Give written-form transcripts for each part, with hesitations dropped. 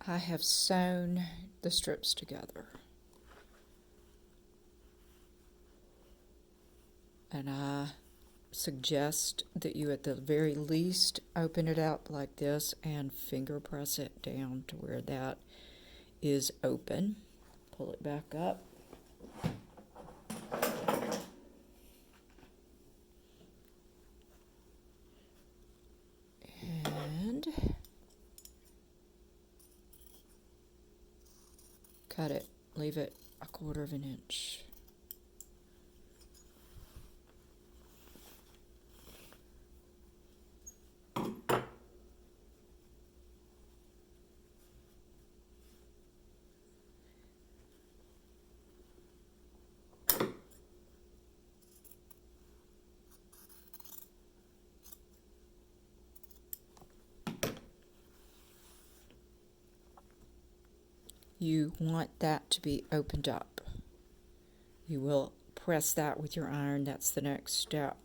I have sewn the strips together. And I suggest that you at the very least open it up like this and finger press it down to where that is open. Pull it back up. And cut it. Leave it 1/4 of an inch. You want that to be opened up. You will press that with your iron. That's the next step.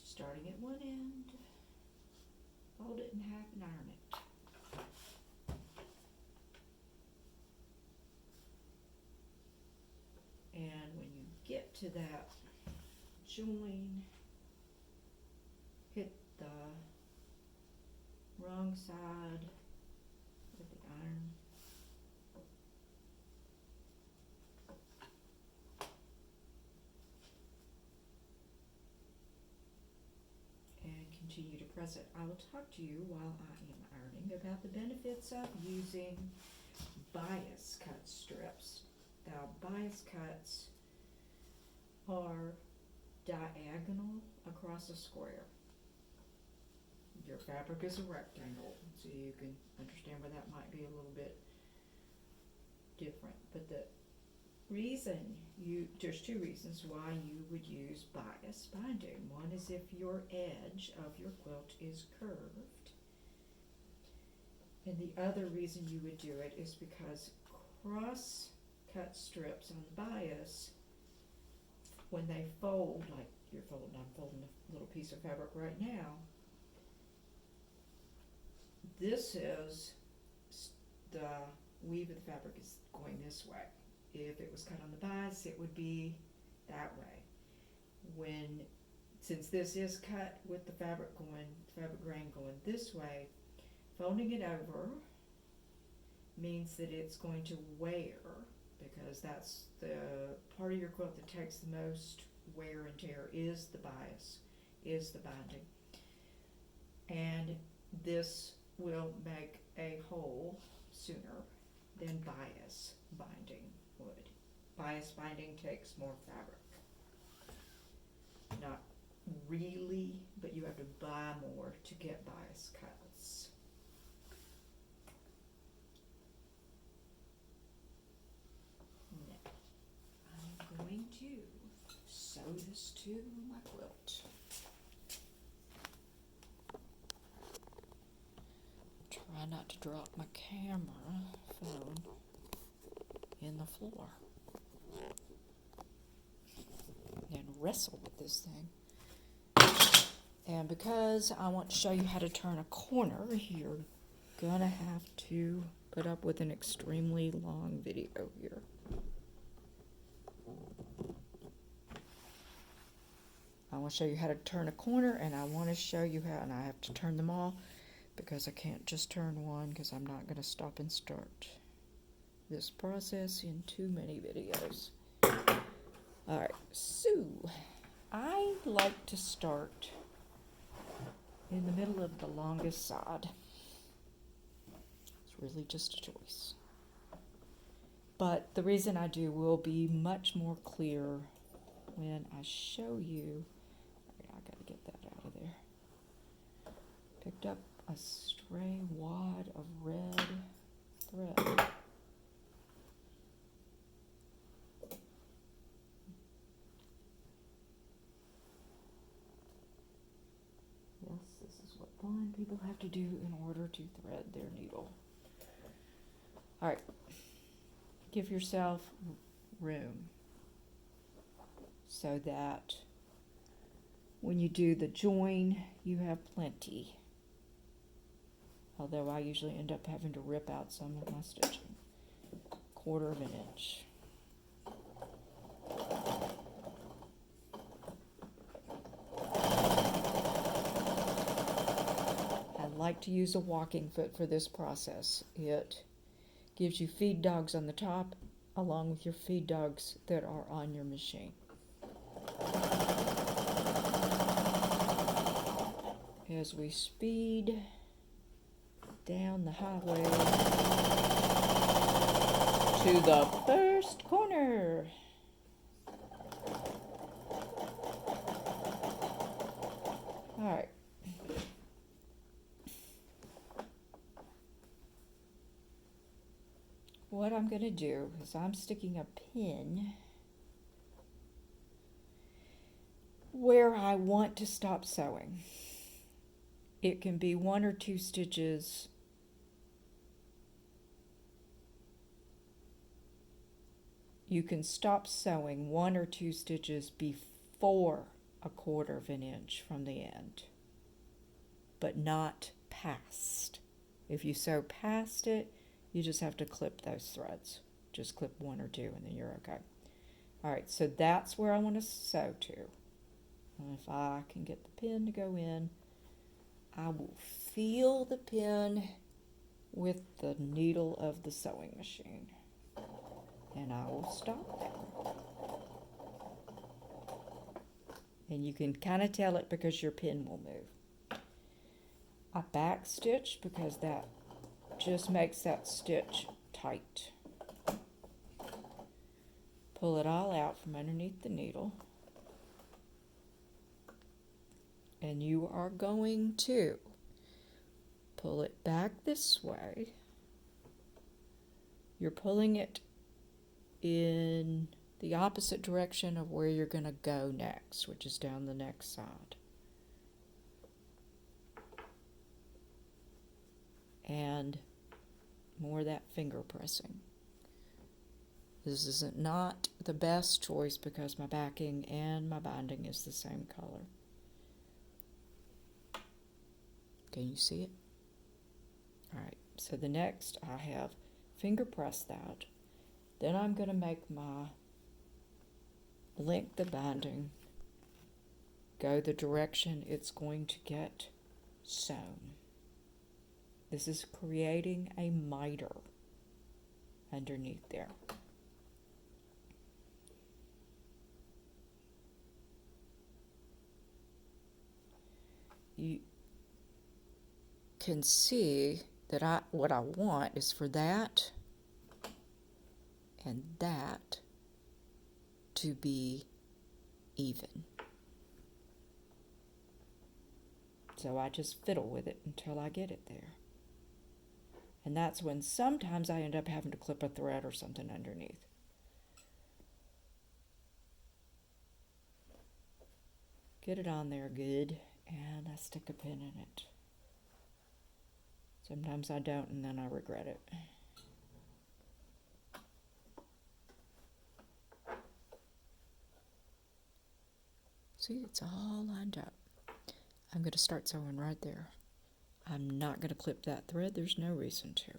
Starting at one end, fold it in half and iron it. And when you get to that join, hit the wrong side with the iron. And continue to press it. I will talk to you while I am ironing about the benefits of using bias cut strips. Now, bias cuts are diagonal across a square. Your fabric is a rectangle, so you can understand where that might be a little bit different. But the reason there's two reasons why you would use bias binding. One is if your edge of your quilt is curved. And the other reason you would do it is because cross cut strips on the bias, when they fold, like I'm folding a little piece of fabric right now, this is the weave of the fabric is going this way. If it was cut on the bias, it would be that way. Since this is cut with the fabric grain going this way, folding it over means that it's going to wear, because that's the part of your quilt that takes the most wear and tear is the bias, is the binding. And this will make a hole sooner than bias binding would. Bias binding takes more fabric. Not really, but you have to buy more to get bias cuts. Now, I'm going to sew this to my quilt. Try not to drop my camera phone in the floor. And wrestle with this thing. And because I want to show you how to turn a corner, you're gonna have to put up with an extremely long video here. I want to show you how to turn a corner, and I want to show you how, and I have to turn them all because I can't just turn one because I'm not going to stop and start this process in too many videos. Alright, so I like to start in the middle of the longest side. It's really just a choice. But the reason I do will be much more clear when I show you. I gotta get that out of there. Picked up a stray wad of red thread. This is what blind people have to do in order to thread their needle. All right, give yourself room so that when you do the join, you have plenty. Although I usually end up having to rip out some of my stitching. 1/4 of an inch. I like to use a walking foot for this process. It gives you feed dogs on the top along with your feed dogs that are on your machine. As we speed down the highway to the first corner. All right. What I'm going to do is I'm sticking a pin where I want to stop sewing. It can be 1 or 2 stitches you can stop sewing 1 or 2 stitches before 1/4 of an inch from the end, but not past. If you sew past it, you just have to clip those threads. Just clip 1 or 2 and then you're okay. All right, so that's where I want to sew to. And if I can get the pin to go in, I will feel the pin with the needle of the sewing machine. And I will stop there. And you can kind of tell it because your pin will move. I back stitch because that just makes that stitch tight. Pull it all out from underneath the needle. And you are going to pull it back this way. You're pulling it in the opposite direction of where you're going to go next, which is down the next side. And more of that finger pressing. This isn't not the best choice because my backing and my binding is the same color. Can you see it? All right, so the next I have finger press that. Then I'm going to make my length of binding go the direction it's going to get sewn. This is creating a miter underneath there. You can see that what I want is for that and that to be even. So I just fiddle with it until I get it there. And that's when sometimes I end up having to clip a thread or something underneath. Get it on there good, and I stick a pin in it. Sometimes I don't, and then I regret it. See, it's all lined up. I'm going to start sewing right there. I'm not going to clip that thread. There's no reason to.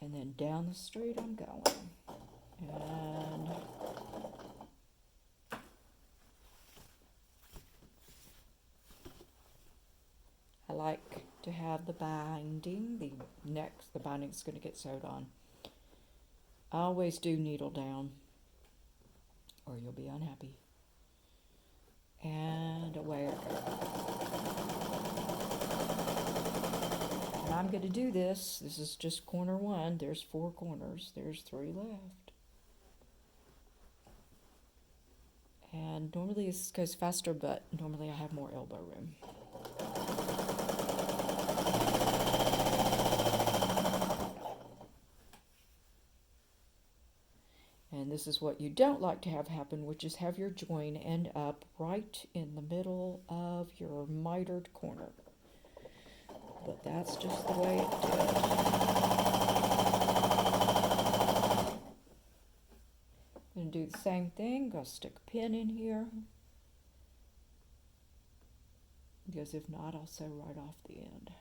And then down the street I'm going. And I like to have the binding. The binding's going to get sewed on. I always do needle down, or you'll be unhappy. And away I go. And I'm going to do this. This is just corner 1. There's 4 corners. There's 3 left. And normally this goes faster, but normally I have more elbow room. And this is what you don't like to have happen, which is have your join end up right in the middle of your mitered corner. But that's just the way it did. I'm going to do the same thing. Go stick a pin in here. Because if not, I'll sew right off the end.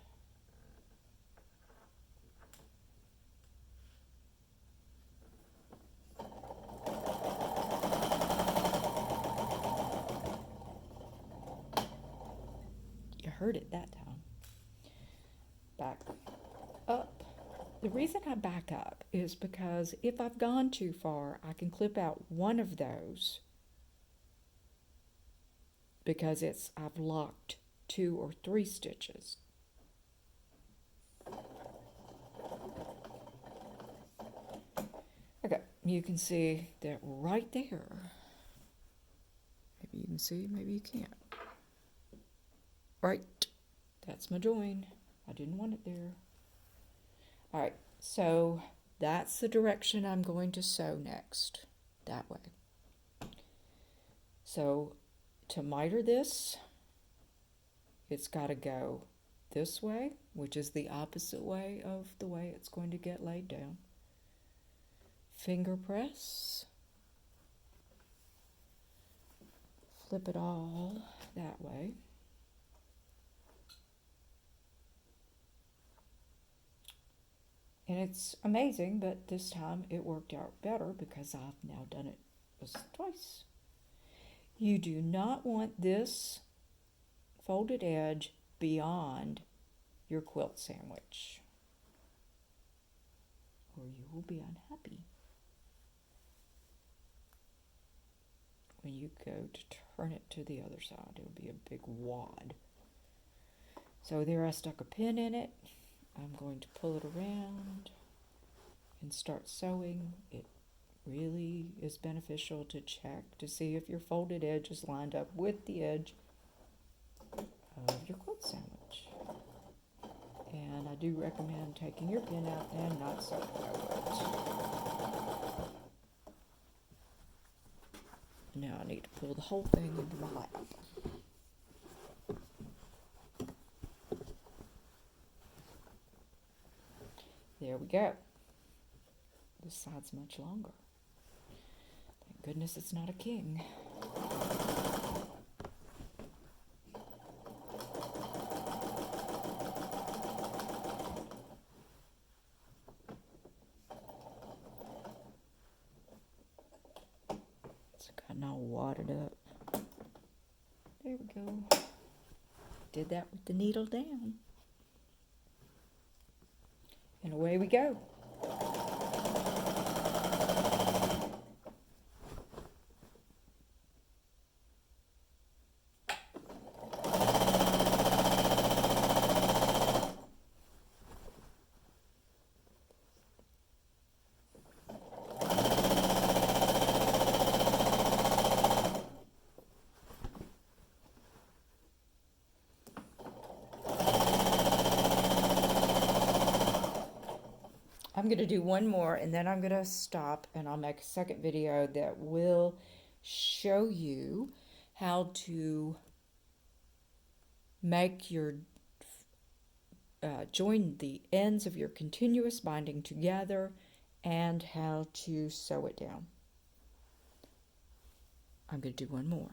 You heard it that time. Back up. The reason I back up is because if I've gone too far, I can clip out one of those because I've locked 2 or 3 stitches. Okay, you can see that right there. Maybe you can see, maybe you can't. Right, that's my join. I didn't want it there. All right, so that's the direction I'm going to sew next, that way. So to miter this, it's got to go this way, which is the opposite way of the way it's going to get laid down. Finger press, flip it all that way. And it's amazing, but this time it worked out better because I've now done it just twice. You do not want this folded edge beyond your quilt sandwich, or you will be unhappy when you go to turn it to the other side. It will be a big wad. So there I stuck a pin in it. I'm going to pull it around and start sewing. It really is beneficial to check to see if your folded edge is lined up with the edge of your quilt sandwich. And I do recommend taking your pin out and not sewing over it. Now I need to pull the whole thing into my lap. There we go. This side's much longer. Thank goodness it's not a king. It's gotten all wadded up. There we go. Did that with the needle down. And away we go. I'm going to do one more and then I'm going to stop and I'll make a second video that will show you how to make your join the ends of your continuous binding together and how to sew it down. I'm going to do one more.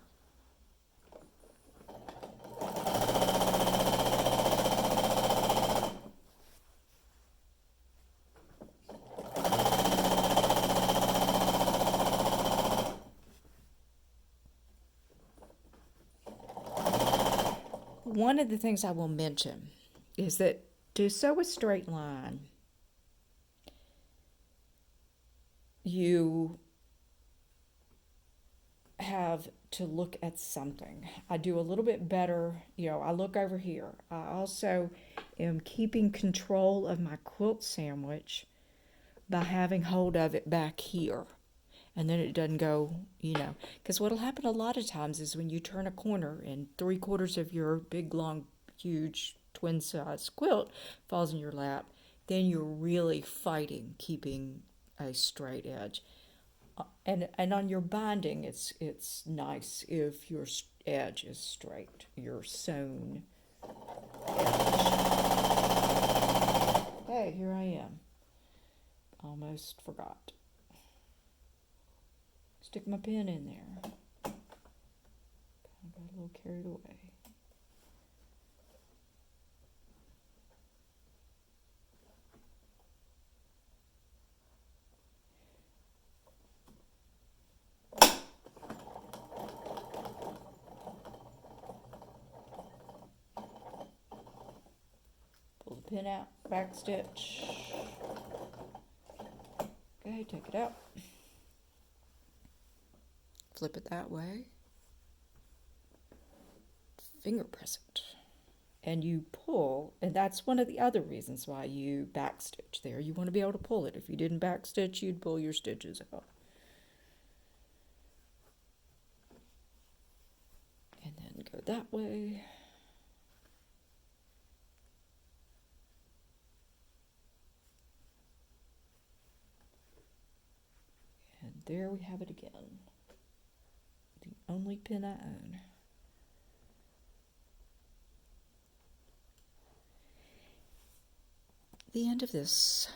One of the things I will mention is that to sew a straight line, you have to look at something. I do a little bit better, I look over here. I also am keeping control of my quilt sandwich by having hold of it back here. And then it doesn't go, because what'll happen a lot of times is when you turn a corner and 3/4 of your big, long, huge twin-size quilt falls in your lap, then you're really fighting keeping a straight edge. and on your binding, it's nice if your edge is straight, your sewn edge. Okay, here I am. Almost forgot. Stick my pen in there. Kind of got a little carried away. Pull the pin out, back stitch. Okay, take it out. Flip it that way. Finger press it. And you pull, and that's one of the other reasons why you backstitch there. You want to be able to pull it. If you didn't backstitch, you'd pull your stitches out. And then go that way. And there we have it again. The only pin I own. The end of this